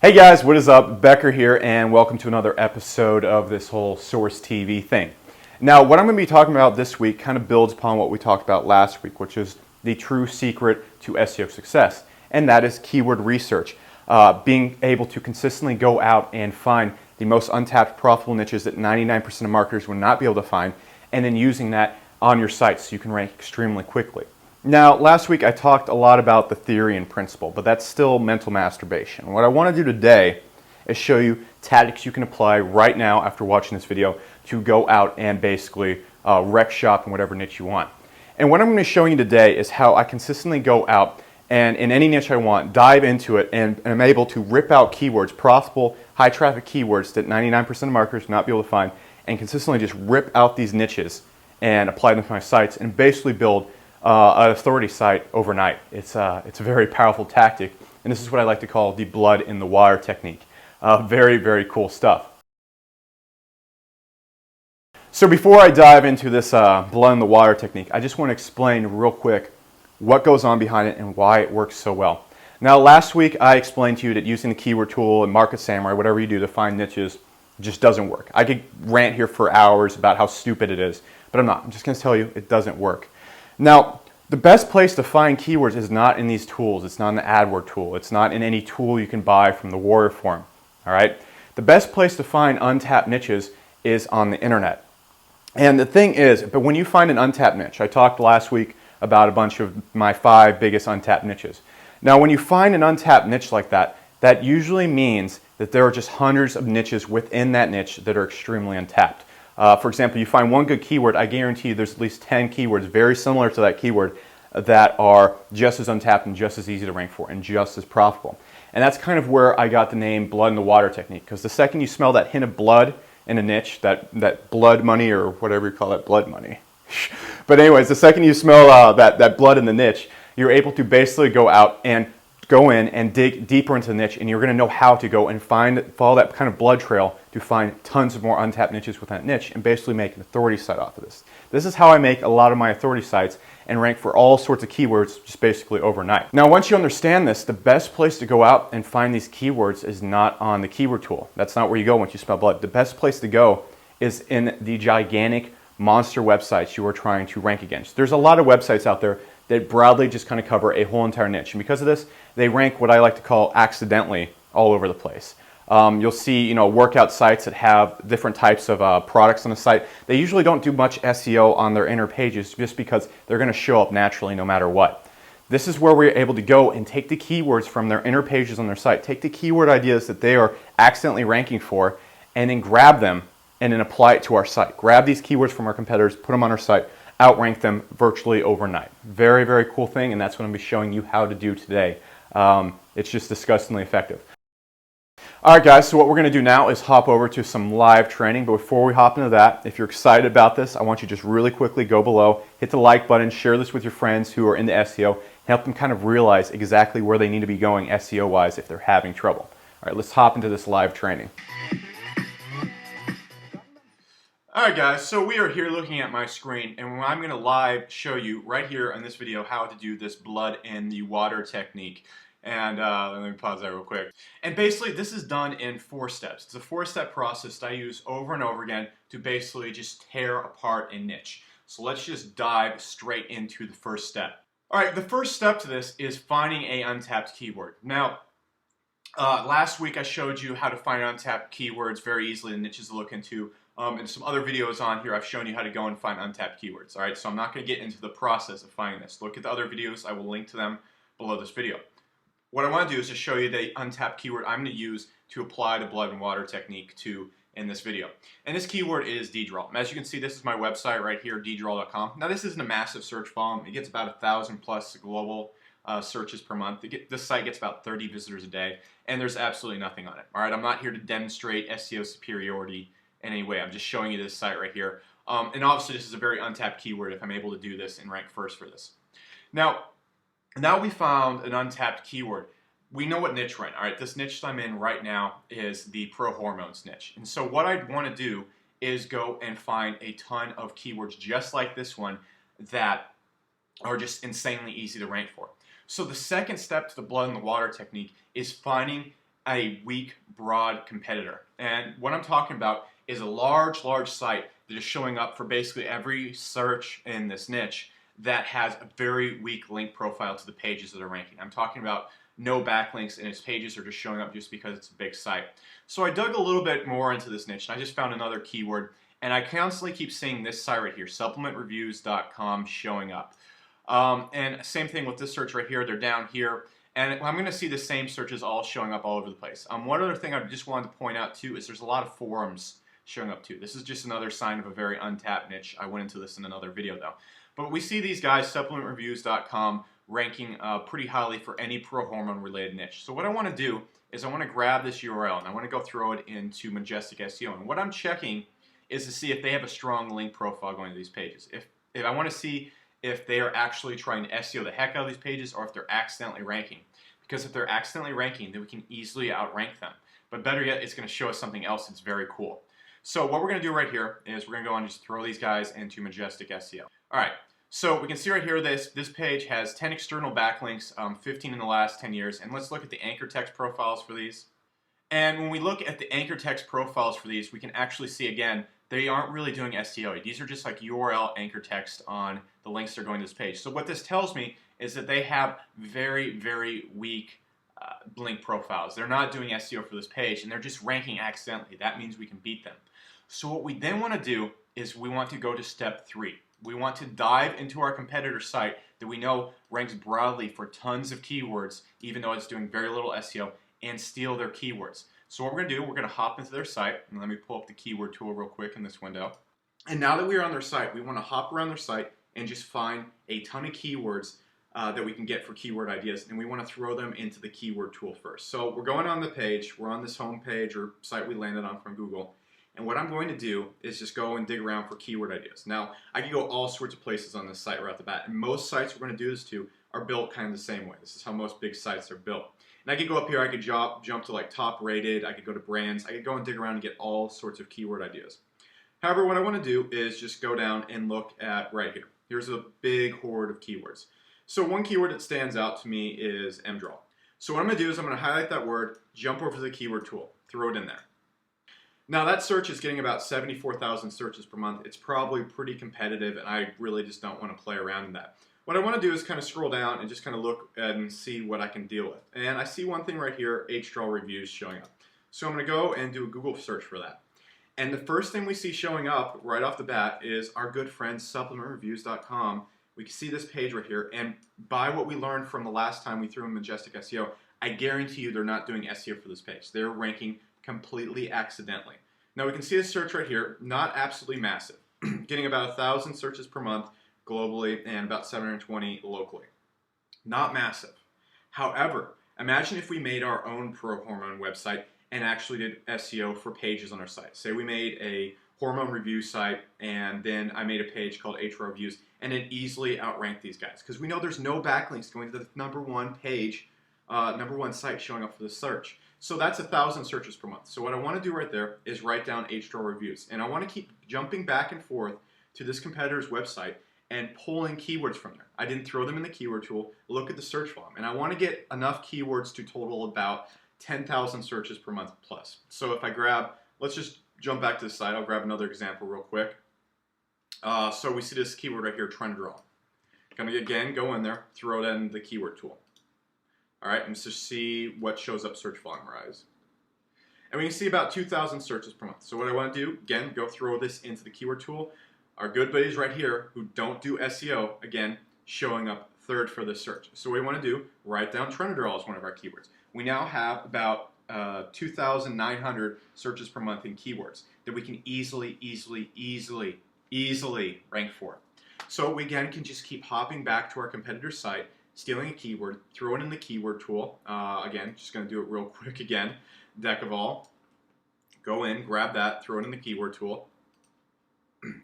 Hey guys, what is up? Becker here, and welcome to another episode of this whole Source TV thing. Now, what I'm going to be talking about this week kind of builds upon what we talked about last week, which is the true secret to SEO success, and that is keyword research. Being able to consistently go out and find the most untapped profitable niches that 99% of marketers would not be able to find, and then using that on your site so you can rank extremely quickly. Now, last week I talked a lot about the theory and principle, but that's still mental masturbation. What I want to do today is show you tactics you can apply right now after watching this video to go out and basically wreck shop in whatever niche you want. And what I'm going to be showing you today is how I consistently go out and in any niche I want, dive into it, and I'm able to rip out keywords, profitable, high traffic keywords that 99% of marketers will not be able to find, and consistently just rip out these niches and apply them to my sites and basically build an authority site overnight. It's a very powerful tactic, and this is what I like to call the blood in the water technique. Very, very cool stuff. So before I dive into this blood in the water technique, I just want to explain real quick what goes on behind it and why it works so well. Now, last week I explained to you that using the keyword tool and Market Samurai, whatever you do to find niches, just doesn't work. I could rant here for hours about how stupid it is, but I'm not. I'm just going to tell you it doesn't work. Now, the best place to find keywords is not in these tools. It's not in the AdWord tool. It's not in any tool you can buy from the Warrior Forum. All right? The best place to find untapped niches is on the internet. And the thing is, but when you find an untapped niche, I talked last week about a bunch of my 5 biggest untapped niches. Now, when you find an untapped niche like that, that usually means that there are just hundreds of niches within that niche that are extremely untapped. For example, you find one good keyword, I guarantee you there's at least 10 keywords very similar to that keyword that are just as untapped and just as easy to rank for and just as profitable. And that's kind of where I got the name blood in the water technique, because the second you smell that hint of blood in a niche, that blood money or whatever you call it, blood money. But anyways, the second you smell that blood in the niche, you're able to basically go out and go in and dig deeper into the niche, and you're going to know how to go and follow that kind of blood trail to find tons of more untapped niches within that niche and basically make an authority site off of this. This is how I make a lot of my authority sites and rank for all sorts of keywords just basically overnight. Now, once you understand this, the best place to go out and find these keywords is not on the keyword tool. That's not where you go once you smell blood. The best place to go is in the gigantic monster websites you are trying to rank against. There's a lot of websites out there that broadly just kind of cover a whole entire niche. And because of this, they rank what I like to call accidentally all over the place. You'll see, workout sites that have different types of products on the site. They usually don't do much SEO on their inner pages just because they're going to show up naturally no matter what. This is where we're able to go and take the keywords from their inner pages on their site, take the keyword ideas that they are accidentally ranking for, and then grab them and then apply it to our site. Grab these keywords from our competitors, put them on our site, outrank them virtually overnight. Very, very cool thing, and that's what I'm going to be showing you how to do today. It's just disgustingly effective. All right, guys, so what we're going to do now is hop over to some live training. But before we hop into that, if you're excited about this, I want you to just really quickly go below, hit the like button, share this with your friends who are into SEO, and help them kind of realize exactly where they need to be going SEO-wise if they're having trouble. All right, let's hop into this live training. Alright guys, so we are here looking at my screen, and I'm going to live show you right here in this video how to do this blood in the water technique. And let me pause that real quick. And basically this is done in 4 steps. It's a 4-step process that I use over and over again to basically just tear apart a niche. So let's just dive straight into the first step. Alright, the first step to this is finding a untapped keyword. Now, last week I showed you how to find untapped keywords very easily and niches to look into. And some other videos on here I've shown you how to go and find untapped keywords. Alright, so I'm not going to get into the process of finding this. Look at the other videos. I will link to them below this video. What I want to do is just show you the untapped keyword I'm going to use to apply the blood and water technique to in this video. And this keyword is ddraw. As you can see, this is my website right here, ddraw.com. Now this isn't a massive search volume. It gets about 1,000 plus global searches per month. This site gets about 30 visitors a day, and there's absolutely nothing on it. Alright, I'm not here to demonstrate SEO superiority in any way. I'm just showing you this site right here. And obviously this is a very untapped keyword if I'm able to do this and rank first for this. Now we found an untapped keyword. We know what niche we're in. All right, this niche I'm in right now is the pro hormones niche. And so what I'd want to do is go and find a ton of keywords just like this one that are just insanely easy to rank for. So the second step to the blood in the water technique is finding a weak, broad competitor. And what I'm talking about is a large site that is showing up for basically every search in this niche that has a very weak link profile to the pages that are ranking. I'm talking about no backlinks, and its pages are just showing up just because it's a big site. So I dug a little bit more into this niche, and I just found another keyword, and I constantly keep seeing this site right here, supplementreviews.com, showing up. And same thing with this search right here, they're down here. And I'm going to see the same searches all showing up all over the place. One other thing I just wanted to point out too is there's a lot of forums showing up too. This is just another sign of a very untapped niche. I went into this in another video though. But we see these guys, supplementreviews.com, ranking pretty highly for any pro-hormone related niche. So what I want to do is I want to grab this URL and I want to go throw it into Majestic SEO. And what I'm checking is to see if they have a strong link profile going to these pages. If I want to see if they are actually trying to SEO the heck out of these pages or if they're accidentally ranking. Because if they're accidentally ranking, then we can easily outrank them. But better yet, it's going to show us something else that's very cool. So what we're going to do right here is we're going to go and just throw these guys into Majestic SEO. All right, so we can see right here this page has 10 external backlinks, 15 in the last 10 years. And let's look at the anchor text profiles for these. And when we look at the anchor text profiles for these, we can actually see again, they aren't really doing SEO. These are just like URL anchor text on the links they're going to this page. So what this tells me is that they have very weak link profiles. They're not doing SEO for this page and they're just ranking accidentally. That means we can beat them. So what we then want to do is we want to go to step 3. We want to dive into our competitor site that we know ranks broadly for tons of keywords, even though it's doing very little SEO, and steal their keywords. So what we're going to do, we're going to hop into their site, and let me pull up the keyword tool real quick in this window. And now that we are on their site, we want to hop around their site and just find a ton of keywords that we can get for keyword ideas, and we want to throw them into the keyword tool first. So we're going on the page, we're on this home page or site we landed on from Google, and what I'm going to do is just go and dig around for keyword ideas. Now, I can go all sorts of places on this site right off the bat, and most sites we're going to do this to are built kind of the same way. This is how most big sites are built. And I could go up here, I could jump to like top rated, I could go to brands, I could go and dig around and get all sorts of keyword ideas. However, what I want to do is just go down and look at right here. Here's a big horde of keywords. So one keyword that stands out to me is mdraw. So what I'm going to do is I'm going to highlight that word, jump over to the keyword tool, throw it in there. Now that search is getting about 74,000 searches per month. It's probably pretty competitive and I really just don't want to play around in that. What I want to do is kind of scroll down and just kind of look and see what I can deal with. And I see one thing right here, HDraw reviews showing up. So I'm going to go and do a Google search for that. And the first thing we see showing up right off the bat is our good friends supplementreviews.com. We can see this page right here, and by what we learned from the last time we threw in Majestic SEO, I guarantee you they're not doing SEO for this page. They're ranking completely accidentally. Now we can see this search right here, not absolutely massive, getting about 1,000 searches per month globally and about 720 locally. Not massive. However, imagine if we made our own pro-hormone website and actually did SEO for pages on our site. Say we made a hormone review site and then I made a page called HDraw Reviews and it easily outranked these guys because we know there's no backlinks going to the #1 page, #1 site showing up for the search. So that's 1,000 searches per month. So what I want to do right there is write down HDraw Reviews, and I want to keep jumping back and forth to this competitor's website and pulling keywords from there. I didn't throw them in the keyword tool, look at the search volume, and I want to get enough keywords to total about 10,000 searches per month plus. So if I grab, let's just jump back to the site, I'll grab another example real quick. So we see this keyword right here, trend draw. Gonna again go in there, throw it in the keyword tool. All right, and just see what shows up search volume rise. And we can see about 2,000 searches per month. So what I want to do, again, go throw this into the keyword tool. Our good buddies right here who don't do SEO, again, showing up third for this search. So what we want to do, write down trend draw as one of our keywords. We now have about 2,900 searches per month in keywords that we can easily rank for. So we again can just keep hopping back to our competitor's site, stealing a keyword, throw it in the keyword tool. Again, just going to do it real quick again. Deck of all. Go in, grab that, throw it in the keyword tool.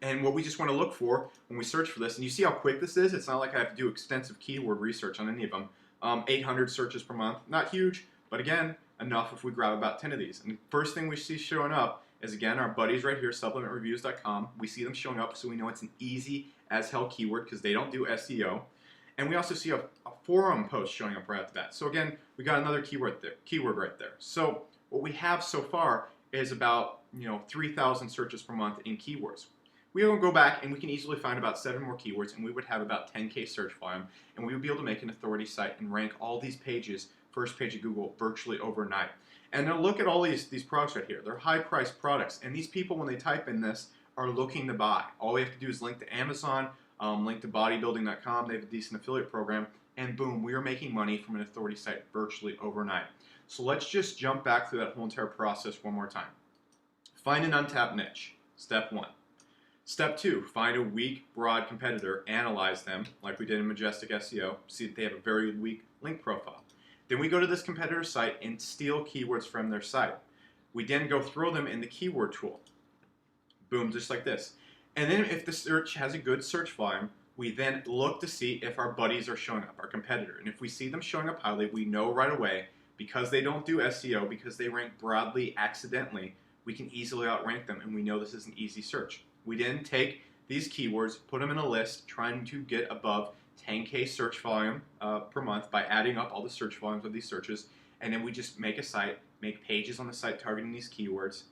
And what we just want to look for when we search for this, and you see how quick this is? It's not like I have to do extensive keyword research on any of them. 800 searches per month, not huge, but again, enough if we grab about 10 of these. And the first thing we see showing up is, again, our buddies right here, supplementreviews.com. We see them showing up, so we know it's an easy as hell keyword because they don't do SEO. And we also see a forum posts showing up right after that. So again, we got another keyword right there. So what we have so far is about 3,000 searches per month in keywords. We will go back and we can easily find about 7 more keywords, and we would have about 10K search volume, and we would be able to make an authority site and rank all these pages, first page of Google, virtually overnight. And now look at all these products right here. They're high-priced products, and these people, when they type in this, are looking to buy. All we have to do is link to Amazon, link to bodybuilding.com. They have a decent affiliate program, and boom, we are making money from an authority site virtually overnight. So let's just jump back through that whole entire process one more time. Find an untapped niche, step 1. Step 2, find a weak, broad competitor, analyze them, like we did in Majestic SEO, see that they have a very weak link profile. Then we go to this competitor's site and steal keywords from their site. We then go throw them in the keyword tool. Boom, just like this. And then if the search has a good search volume, we then look to see if our buddies are showing up, our competitor. And if we see them showing up highly, we know right away, because they don't do SEO, because they rank broadly accidentally, we can easily outrank them, and we know this is an easy search. We then take these keywords, put them in a list, trying to get above 10K search volume per month by adding up all the search volumes of these searches, and then we just make a site, make pages on the site targeting these keywords.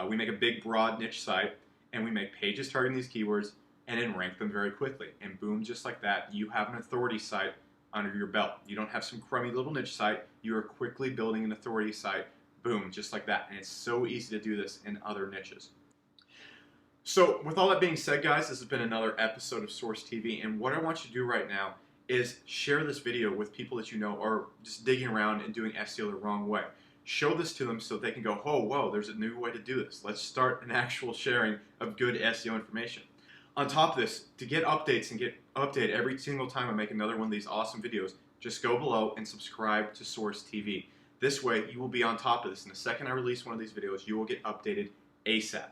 We make a big, broad niche site, and we make pages targeting these keywords, and then rank them very quickly. And boom, just like that, you have an authority site under your belt. You don't have some crummy little niche site. You are quickly building an authority site. Boom, just like that. And it's so easy to do this in other niches. So with all that being said, guys, this has been another episode of Source TV, and what I want you to do right now is share this video with people that you know are just digging around and doing SEO the wrong way. Show this to them so they can go, oh, whoa, there's a new way to do this. Let's start an actual sharing of good SEO information. On top of this, to get updates and get updated every single time I make another one of these awesome videos, just go below and subscribe to Source TV. This way, you will be on top of this, and the second I release one of these videos, you will get updated ASAP.